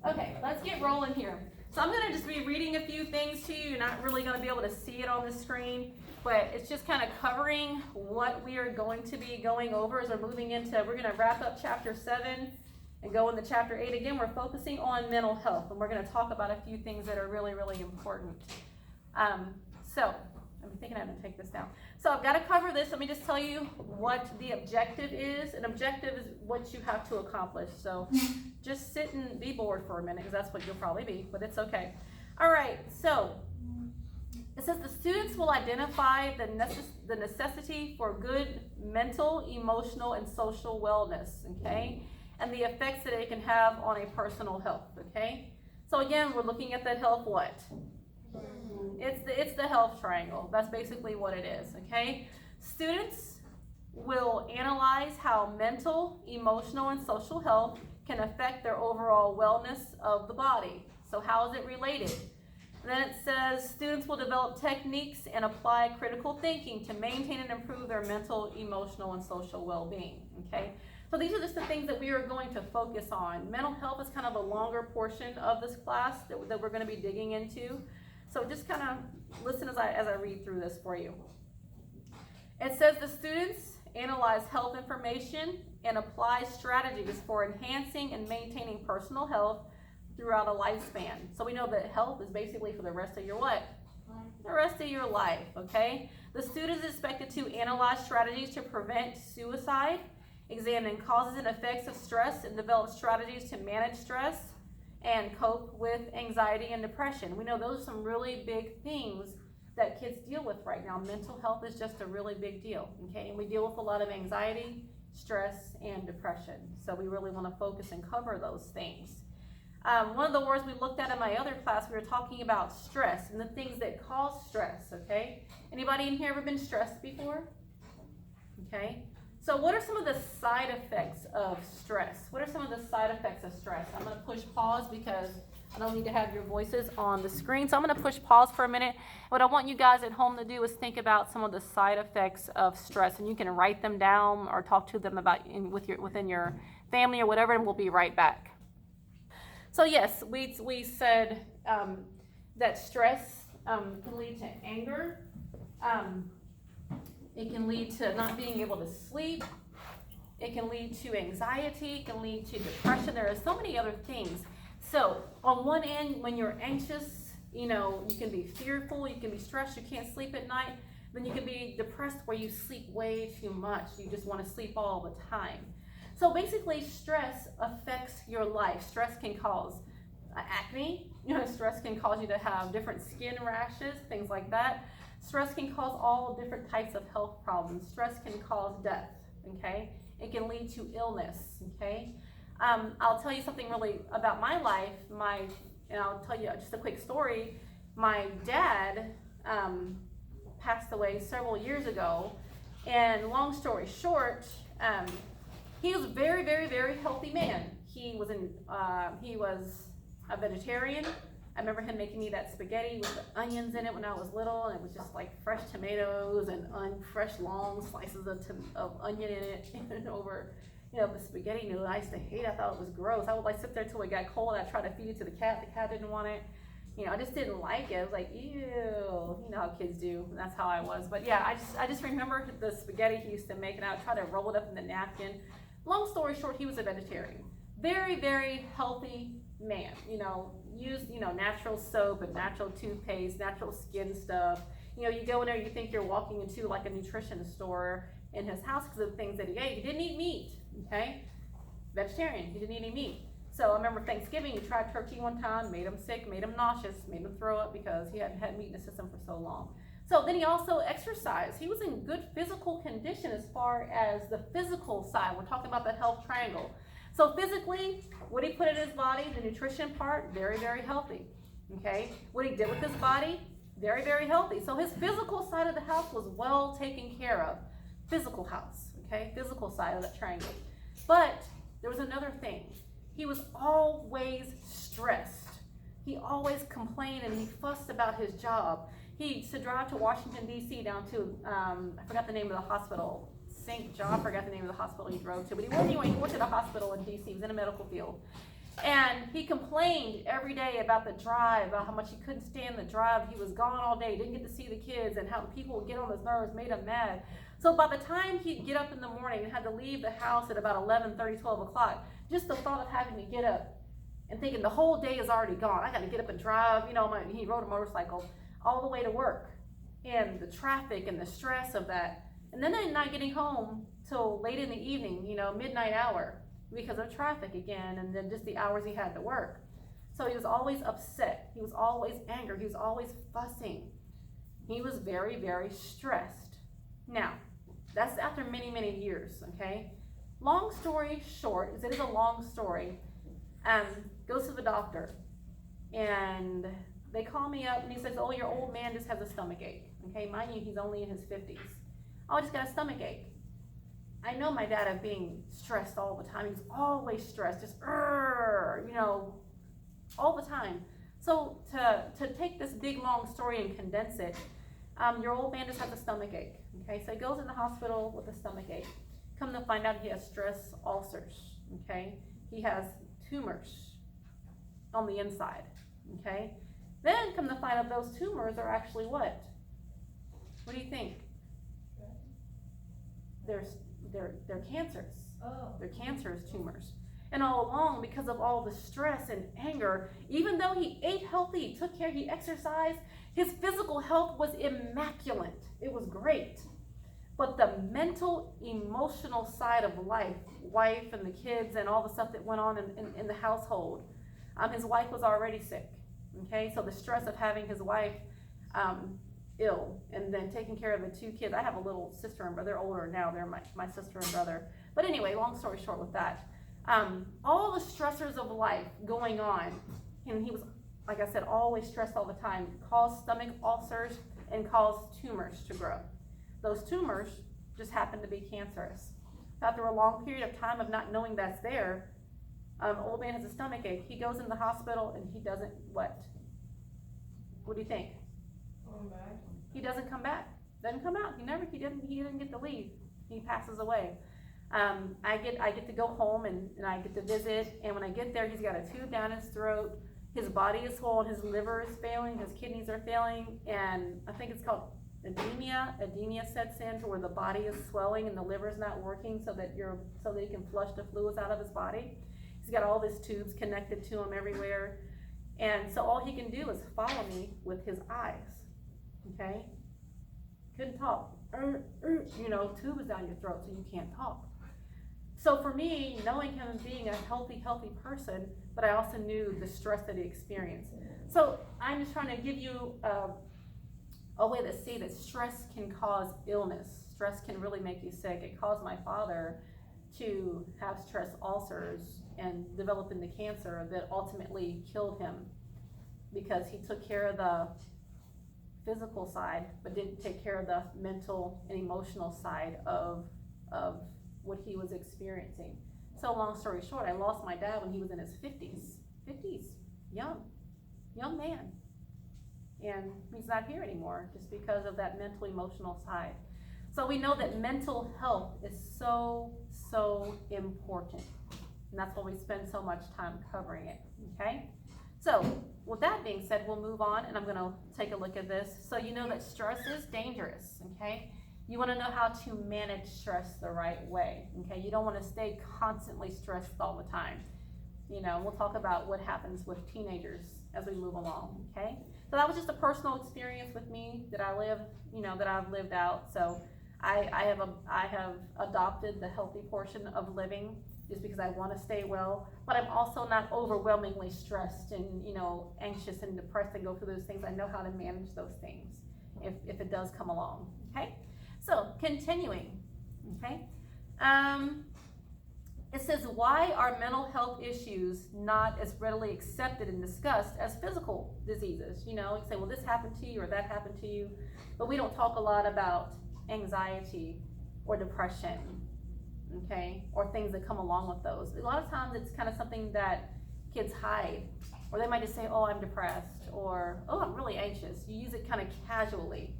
Okay, let's get rolling here. So I'm going to just be reading a few things to you. You're not really going to be able to see it on the screen, but it's just kind of covering what we are going to be going over as we're moving into, we're going to wrap up chapter 7 and go into chapter 8. Again, we're focusing on mental health, and we're going to talk about a few things that are really, really important. So I'm thinking I'm going to take this down. So I've got to cover this. Let me just tell you what the objective is. An objective is what you have to accomplish. So just sit and be bored for a minute, because that's what you'll probably be, but it's okay. All right, so it says the students will identify the necessity for good mental, emotional, and social wellness, okay? And the effects that it can have on a personal health, okay? So again, we're looking at that health what? It's the health triangle. That's basically what it is, okay? Students will analyze how mental, emotional, and social health can affect their overall wellness of the body. So how is it related? And then it says students will develop techniques and apply critical thinking to maintain and improve their mental, emotional, and social well-being, okay? So these are just the things that we are going to focus on. Mental health is kind of a longer portion of this class that we're going to be digging into. So just kind of listen as I read through this for you. It says the students analyze health information and apply strategies for enhancing and maintaining personal health throughout a lifespan. So we know that health is basically for the rest of your what? The rest of your life, okay? The student is expected to analyze strategies to prevent suicide, examine causes and effects of stress, and develop strategies to manage stress and cope with anxiety and depression. We know those are some really big things that kids deal with right now. Mental health is just a really big deal, okay? And we deal with a lot of anxiety, stress, and depression. So we really want to focus and cover those things. One of the words we looked at in my other class, we were talking about stress and the things that cause stress, okay? Anybody in here ever been stressed before? Okay. So what are some of the side effects of stress? What are some of the side effects of stress? I'm going to push pause because I don't need to have your voices on the screen. So I'm going to push pause for a minute. What I want you guys at home to do is think about some of the side effects of stress, and you can write them down or talk to them about within your family or whatever, and we'll be right back. So yes, we said that stress can lead to anger. It can lead to not being able to sleep. It can lead to anxiety. It can lead to depression. There are so many other things. So on one end, when you're anxious, you can be fearful, you can be stressed, you can't sleep at night. Then you can be depressed where you sleep way too much. You just want to sleep all the time. So basically, stress affects your life. Stress can cause acne. Stress can cause you to have different skin rashes, things like that. Stress can cause all different types of health problems. Stress can cause death, okay? It can lead to illness, okay? I'll tell you something really about my life. And I'll tell you just a quick story. My dad passed away several years ago, and long story short, he was a very, very, very healthy man. He was a vegetarian. I remember him making me that spaghetti with the onions in it when I was little, and it was just like fresh tomatoes and fresh long slices of onion in it, and over, the spaghetti noodle. I used to hate it. I thought it was gross. I would sit there till it got cold. I'd try to feed it to the cat. The cat didn't want it. I just didn't like it. I was like, ew. You know how kids do. And that's how I was. But yeah, I just remember the spaghetti he used to make, and I would try to roll it up in the napkin. Long story short, he was a vegetarian. Very, very healthy man. Used natural soap and natural toothpaste, natural skin stuff. You go in there, you think you're walking into like a nutrition store in his house because of the things that he ate. He didn't eat meat, okay? Vegetarian, he didn't eat any meat. So I remember Thanksgiving, he tried turkey one time, made him sick, made him nauseous, made him throw up because he hadn't had meat in his system for so long. So then he also exercised. He was in good physical condition as far as the physical side. We're talking about the health triangle. So physically, what he put in his body, the nutrition part, very, very healthy, okay? What he did with his body, very, very healthy. So his physical side of the house was well taken care of. Physical house, okay? Physical side of that triangle. But there was another thing. He was always stressed. He always complained and he fussed about his job. He used to drive to Washington, D.C. down to, I forgot the name of the hospital, St. John, I forgot the name of the hospital he drove to, but he worked at a hospital in D.C. He was in a medical field. And he complained every day about the drive, about how much he couldn't stand the drive. He was gone all day, didn't get to see the kids, and how people would get on his nerves, made him mad. So by the time he'd get up in the morning and had to leave the house at about 11:30, 12 o'clock, just the thought of having to get up and thinking the whole day is already gone. I got to get up and drive. He rode a motorcycle all the way to work, and the traffic and the stress of that. And then not getting home till late in the evening, midnight hour, because of traffic again, and then just the hours he had to work. So he was always upset. He was always angry. He was always fussing. He was very, very stressed. Now, that's after many, many years, okay? Long story short, it is a long story, goes to the doctor, and they call me up, and he says, oh, your old man just has a stomach ache, okay? Mind you, he's only in his 50s. Oh, I just got a stomach ache. I know my dad of being stressed all the time. He was always stressed, just, all the time. So to take this big, long story and condense it, your old man just has a stomach ache, okay? So he goes in the hospital with a stomach ache. Come to find out he has stress ulcers, okay? He has tumors on the inside, okay? Then come to find out those tumors are actually what? What do you think? They're cancers. Oh. They're cancerous tumors. And all along, because of all the stress and anger, even though he ate healthy, he took care, he exercised, his physical health was immaculate. It was great. But the mental, emotional side of life, wife and the kids and all the stuff that went on in the household, his wife was already sick, okay? So the stress of having his wife ill and then taking care of the two kids. I have a little sister and brother. They're older now. They're my sister and brother. But anyway, long story short with that, all the stressors of life going on, and he was, like I said, always stressed all the time, caused stomach ulcers and caused tumors to grow. Those tumors just happened to be cancerous. After a long period of time of not knowing that's there, old man has a stomach ache. He goes in the hospital and he doesn't what? What do you think? Back. He doesn't come back. Doesn't come out. He didn't get to leave. He passes away. I get to go home and I get to visit, and when I get there, he's got a tube down his throat. His body is swollen, his liver is failing, his kidneys are failing, and I think it's called edema. Edema sets in to where the body is swelling and the liver is not working so that he can flush the fluids out of his body. He's got all these tubes connected to him everywhere. And so all he can do is follow me with his eyes. Okay? Couldn't talk. Tube is down your throat, so you can't talk. So for me, knowing him and being a healthy person, but I also knew the stress that he experienced. So I'm just trying to give you a way to see that stress can cause illness. Stress can really make you sick. It caused my father to have stress ulcers and develop into cancer that ultimately killed him because he took care of the physical side, but didn't take care of the mental and emotional side of what he was experiencing. So long story short, I lost my dad when he was in his 50s, young man. And he's not here anymore just because of that mental, emotional side. So we know that mental health is so important. And that's why we spend so much time covering it, okay? So with that being said, we'll move on, and I'm gonna take a look at this. So you know that stress is dangerous, okay? You wanna know how to manage stress the right way, okay? You don't wanna stay constantly stressed all the time. We'll talk about what happens with teenagers as we move along, okay? So that was just a personal experience with me that I've lived out. So I have adopted the healthy portion of living just because I want to stay well, but I'm also not overwhelmingly stressed and anxious and depressed and go through those things. I know how to manage those things if it does come along. Okay, so continuing. Okay, it says, why are mental health issues not as readily accepted and discussed as physical diseases? You say, well, this happened to you or that happened to you, but we don't talk a lot about anxiety or depression, okay, or things that come along with those. A lot of times it's kind of something that kids hide, or they might just say, oh, I'm depressed, or, oh, I'm really anxious. You use it kind of casually,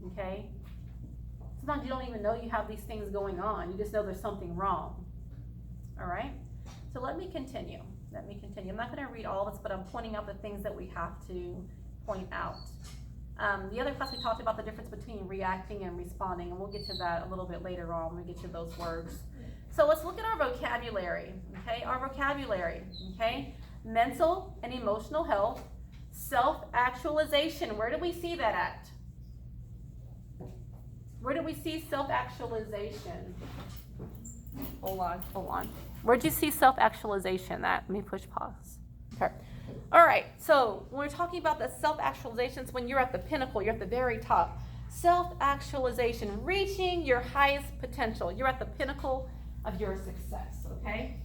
okay? Sometimes you don't even know you have these things going on. You just know there's something wrong, all right? So let me continue. let me continue. I'm not going to read all this, but I'm pointing out the things that we have to point out. The other class we talked about the difference between reacting and responding, and we'll get to that a little bit later on when we get to those words. So let's look at our vocabulary, okay? Our vocabulary, okay? Mental and emotional health, self-actualization. Where do we see that at? Where do we see self-actualization? Hold on. Where'd you see self-actualization at? Let me push pause. Okay. All right, so when we're talking about the self-actualizations, when you're at the pinnacle, you're at the very top. Self-actualization, reaching your highest potential. You're at the pinnacle of your success, okay?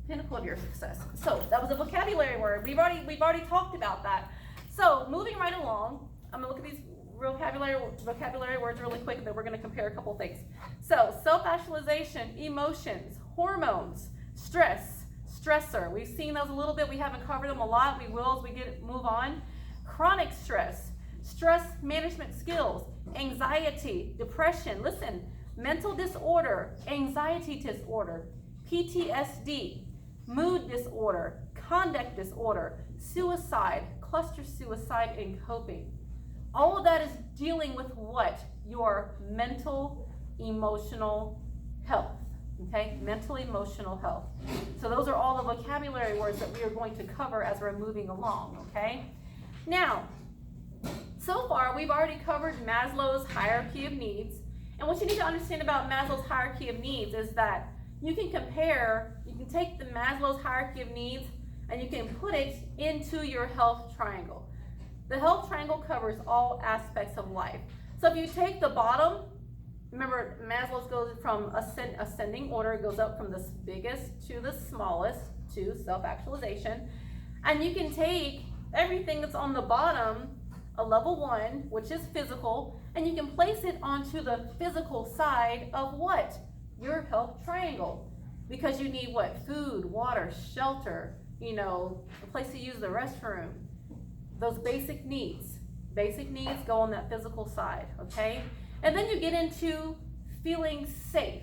Pinnacle of your success. So that was a vocabulary word. We've already talked about that. So moving right along, I'm gonna look at these vocabulary words really quick, and then we're gonna compare a couple things. So self-actualization, emotions, hormones, stress, stressor. We've seen those a little bit. We haven't covered them a lot. We will as we move on. Chronic stress, stress management skills, anxiety, depression. Listen, mental disorder, anxiety disorder, PTSD, mood disorder, conduct disorder, suicide, cluster suicide, and coping. All of that is dealing with what? Your mental, emotional health. Okay, mental, emotional health. So those are all the vocabulary words that we are going to cover as we're moving along, okay? Now, so far we've already covered Maslow's hierarchy of needs. And what you need to understand about Maslow's hierarchy of needs is that you can take the Maslow's hierarchy of needs and you can put it into your health triangle. The health triangle covers all aspects of life. So if you take the bottom, remember, Maslow's goes from ascending order, it goes up from the biggest to the smallest to self-actualization. And you can take everything that's on the bottom, a level 1, which is physical, and you can place it onto the physical side of what? Your health triangle. Because you need what? Food, water, shelter, a place to use the restroom. Those basic needs. Basic needs go on that physical side, okay? And then you get into feeling safe,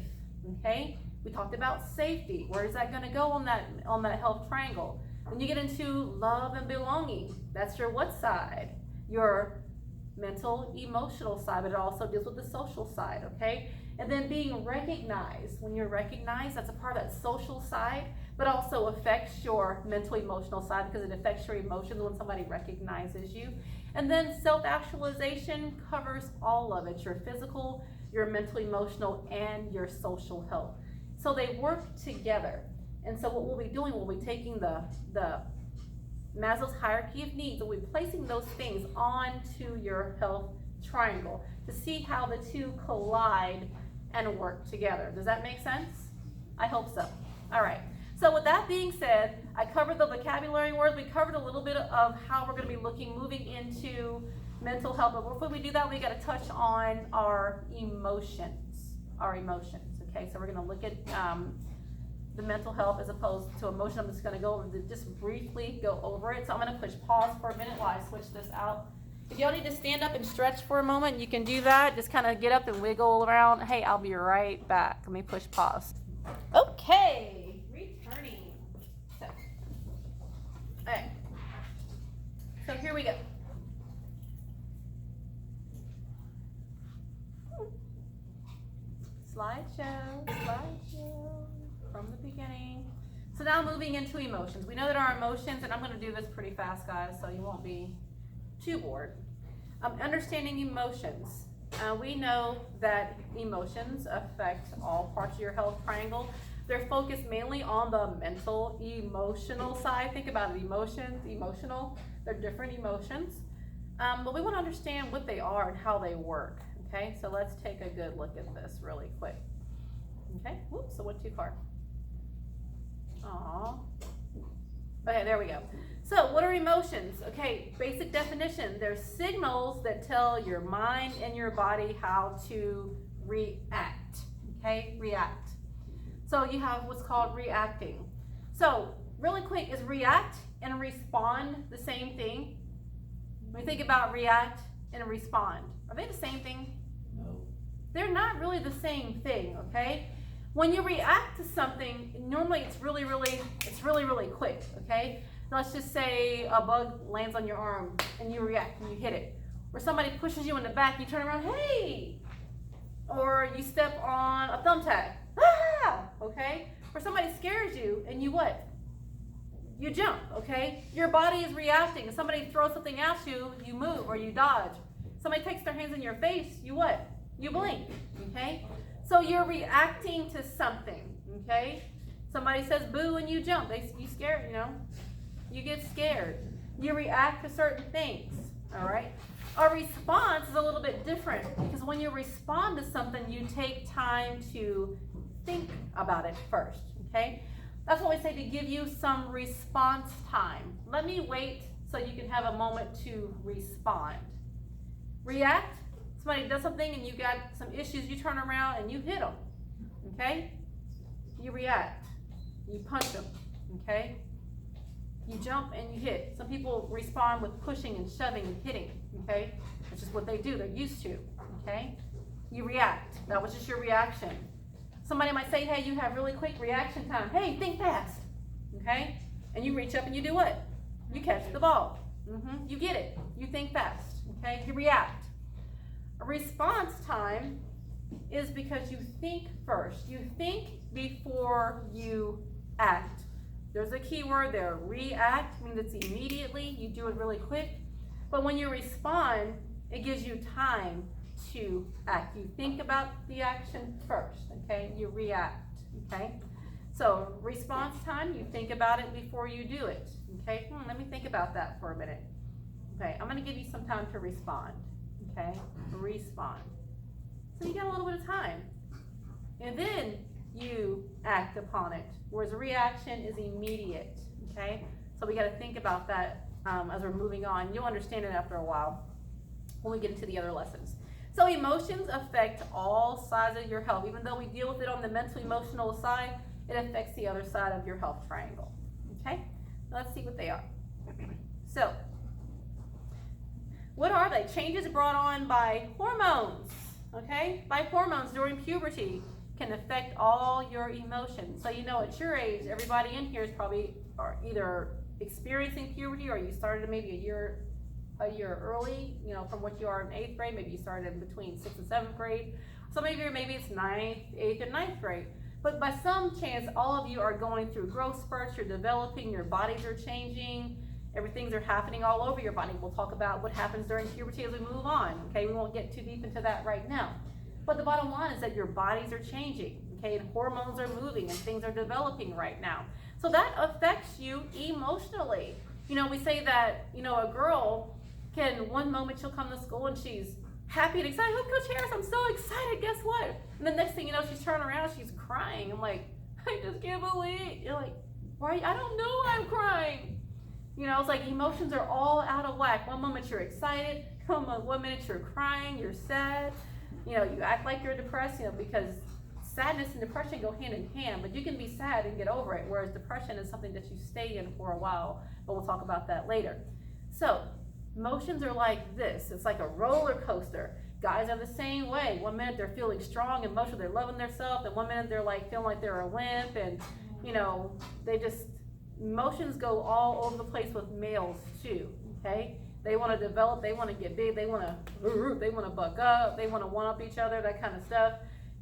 okay? We talked about safety. Where is that going to go on that health triangle? Then you get into love and belonging. That's your what side? Your mental, emotional side, but it also deals with the social side, okay? And then being recognized. When you're recognized, that's a part of that social side, but also affects your mental, emotional side because it affects your emotions when somebody recognizes you. And then self-actualization covers all of it, your physical, your mental, emotional, and your social health. So they work together. And so what we'll be doing, we'll be taking the Maslow's hierarchy of needs, and we'll be placing those things onto your health triangle to see how the two collide and work together. Does that make sense? I hope so. All right. So with that being said, I covered the vocabulary words. We covered a little bit of how we're going to be moving into mental health. But before we do that, we got to touch on our emotions. Okay, so we're going to look at the mental health as opposed to emotion. I'm just going to go over just briefly go over it. So I'm going to push pause for a minute while I switch this out. If y'all need to stand up and stretch for a moment, you can do that. Just kind of get up and wiggle around. Hey, I'll be right back. Let me push pause. Okay, returning. So, all right. So here we go. Slideshow from the beginning. So now moving into emotions. We know that our emotions, and I'm going to do this pretty fast, guys, so you won't be too bored. Understanding emotions. We know that emotions affect all parts of your health triangle. They're focused mainly on the mental, emotional side. Think about it, emotions, emotional. They're different emotions. But we want to understand what they are and how they work. Okay, so let's take a good look at this really quick. Okay, whoops, so went too far. Aww. Okay, there we go. So what are emotions? Okay, basic definition. They're signals that tell your mind and your body how to react. Okay, react. So you have what's called reacting. So really quick, is react and respond the same thing? When we think about react and respond, are they the same thing? No. They're not really the same thing, okay? When you react to something, normally it's really quick, okay? Let's just say a bug lands on your arm and you react and you hit it. Or somebody pushes you in the back, you turn around, hey! Or you step on a thumbtack, ah! Okay? Or somebody scares you and you what? You jump, okay? Your body is reacting. If somebody throws something at you, you move or you dodge. Somebody takes their hands in your face, you what? You blink, okay? So you're reacting to something, okay? Somebody says boo and you jump. You scared, you know? You get scared. You react to certain things, all right? Our response is a little bit different because when you respond to something, you take time to think about it first, okay? That's what we say, to give you some response time. Let me wait so you can have a moment to respond. React. Somebody does something and you got some issues, you turn around and you hit them, okay? You react. You punch them, okay? You jump and you hit. Some people respond with pushing and shoving and hitting, okay? That's just what they do, they're used to, okay? You react. That was just your reaction. Somebody might say, hey, you have really quick reaction time. Hey, think fast, okay? And you reach up and you do what? You catch the ball. You get it. You think fast, okay? You react. A response time is because you think first. You think before you act. There's a key word there. React means it's immediately. You do it really quick. But when you respond, it gives you time to act. You think about the action first, okay? You react, okay? So response time, you think about it before you do it, okay? Let me think about that for a minute. Okay, I'm going to give you some time to respond, okay? Respond. So you got a little bit of time. And then you act upon it, whereas a reaction is immediate, okay? So we got to think about that as we're moving on. You'll understand it after a while when we get into the other lessons. So emotions affect all sides of your health. Even though we deal with it on the mental emotional side, it affects the other side of your health triangle, okay? Let's see what they are. So, what are they? Changes brought on by hormones, okay? By hormones during puberty can affect all your emotions. So you know at your age, everybody in here is probably either experiencing puberty or you started maybe a year early, you know, from what you are in 8th grade. Maybe you started in between 6th and 7th grade. Some of you, maybe it's 9th, 8th, and 9th grade. But by some chance, all of you are going through growth spurts. You're developing, your bodies are changing, everything's are happening all over your body. We'll talk about what happens during puberty as we move on, okay? We won't get too deep into that right now. But the bottom line is that your bodies are changing, okay? And hormones are moving and things are developing right now. So that affects you emotionally. You know, we say that, you know, a girl can, one moment she'll come to school and she's happy and excited. Look, Coach Harris, I'm so excited. Guess what? And the next thing you know, she's turning around, she's crying. I'm like, I just can't believe. You're like, why? I don't know why I'm crying. You know, it's like emotions are all out of whack. One moment you're excited, one minute you're crying, you're sad. You know, you act like you're depressed, you know, because sadness and depression go hand in hand, but you can be sad and get over it, whereas depression is something that you stay in for a while, but we'll talk about that later. So, emotions are like this. It's like a roller coaster. Guys are the same way. One minute they're feeling strong, emotional, they're loving themselves, and one minute they're like feeling like they're a wimp, and, you know, emotions go all over the place with males too, okay? They want to develop, they want to get big, they want to buck up, they want to one-up each other, that kind of stuff.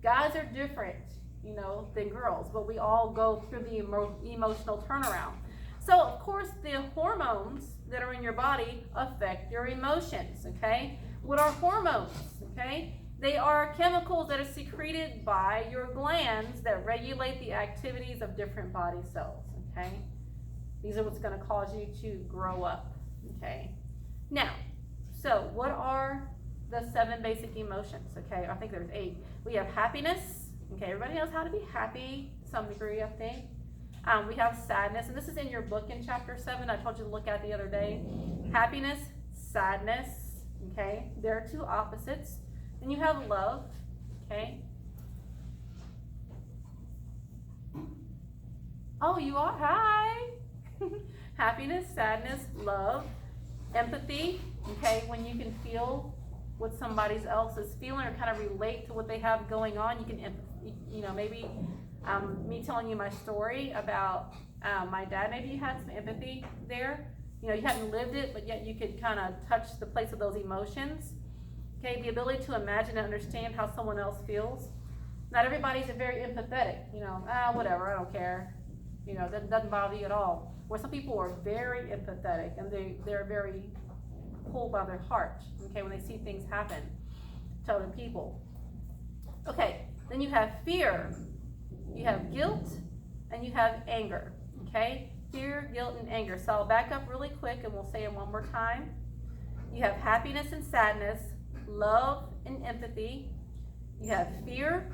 Guys are different, you know, than girls, but we all go through the emotional turnaround. So, of course, the hormones that are in your body affect your emotions, okay? What are hormones, okay? They are chemicals that are secreted by your glands that regulate the activities of different body cells, okay? These are what's going to cause you to grow up, okay? Now, so what are the 7 basic emotions, okay? I think there's 8. We have happiness, okay? Everybody knows how to be happy to some degree, I think. We have sadness, and this is in your book in chapter 7. I told you to look at the other day. Happiness, sadness, okay? There are 2 opposites. Then you have love, okay? Oh, you are? Hi! Happiness, sadness, love, empathy, okay? When you can feel what somebody else is feeling or kind of relate to what they have going on, you can, you know, maybe Me telling you my story about my dad. Maybe you had some empathy there. You know, you hadn't lived it, but yet you could kind of touch the place of those emotions. Okay, the ability to imagine and understand how someone else feels. Not everybody's very empathetic. You know, whatever, I don't care. You know, that doesn't bother you at all. Where some people are very empathetic and they're very pulled by their heart, okay, when they see things happen to other people. Okay, then you have fear, you have guilt, and you have anger, okay? Fear, guilt, and anger. So I'll back up really quick and we'll say it one more time. You have happiness and sadness, love and empathy. You have fear,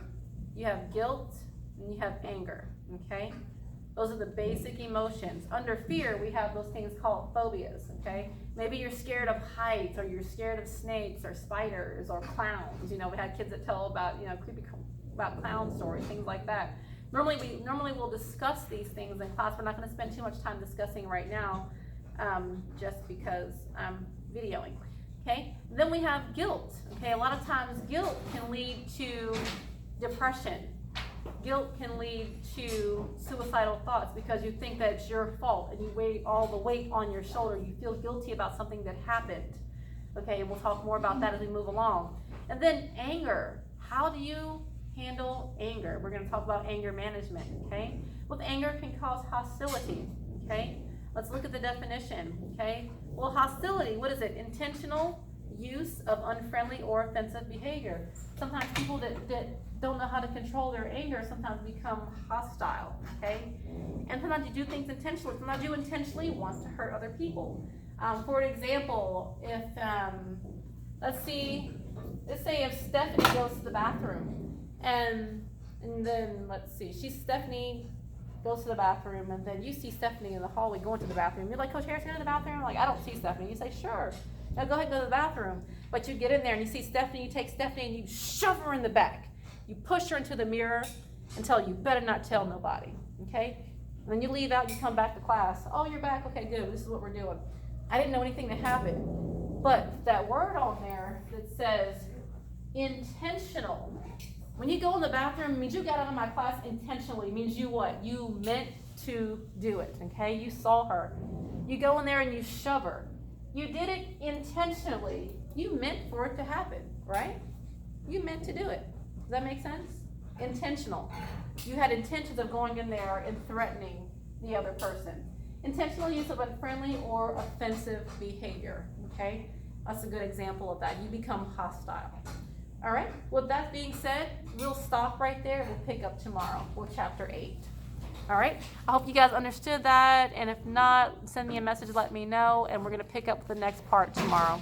you have guilt, and you have anger, okay? Those are the basic emotions. Under fear, we have those things called phobias, okay? Maybe you're scared of heights, or you're scared of snakes, or spiders, or clowns. You know, we had kids that tell about, you know, creepy about clown stories, things like that. Normally we'll discuss these things in class. We're not going to spend too much time discussing right now, just because I'm videoing. Okay. Then we have guilt. Okay. A lot of times, guilt can lead to depression. Guilt can lead to suicidal thoughts because you think that it's your fault and you weigh all the weight on your shoulder. You feel guilty about something that happened. Okay. And we'll talk more about that as we move along. And then anger. How do you handle anger? We're going to talk about anger management, okay? Well, anger can cause hostility, okay? Let's look at the definition, okay? Well, hostility, what is it? Intentional use of unfriendly or offensive behavior. Sometimes people that don't know how to control their anger sometimes become hostile, okay? And sometimes you do things intentionally. Sometimes you intentionally want to hurt other people. For example, if, let's say if Stephanie goes to the bathroom, and then let's see, Stephanie goes to the bathroom, and then you see Stephanie in the hallway going to the bathroom. You're like, Coach Harris, you're in the bathroom? I'm like, I don't see Stephanie. You say, sure. Now go ahead and go to the bathroom. But you get in there and you see Stephanie, you take Stephanie and you shove her in the back. You push her into the mirror and tell you better not tell nobody, okay? And then you leave out, you come back to class. Oh, you're back? Okay, good. This is what we're doing. I didn't know anything that happened. But that word on there that says intentional. When you go in the bathroom, it means you got out of my class intentionally. It means you what? You meant to do it, okay? You saw her. You go in there and you shove her. You did it intentionally. You meant for it to happen, right? You meant to do it. Does that make sense? Intentional. You had intentions of going in there and threatening the other person. Intentional use of unfriendly or offensive behavior, okay? That's a good example of that. You become hostile. All right, with that being said, we'll stop right there. We'll pick up tomorrow with chapter 8. All right, I hope you guys understood that. And if not, send me a message, let me know. And we're going to pick up the next part tomorrow.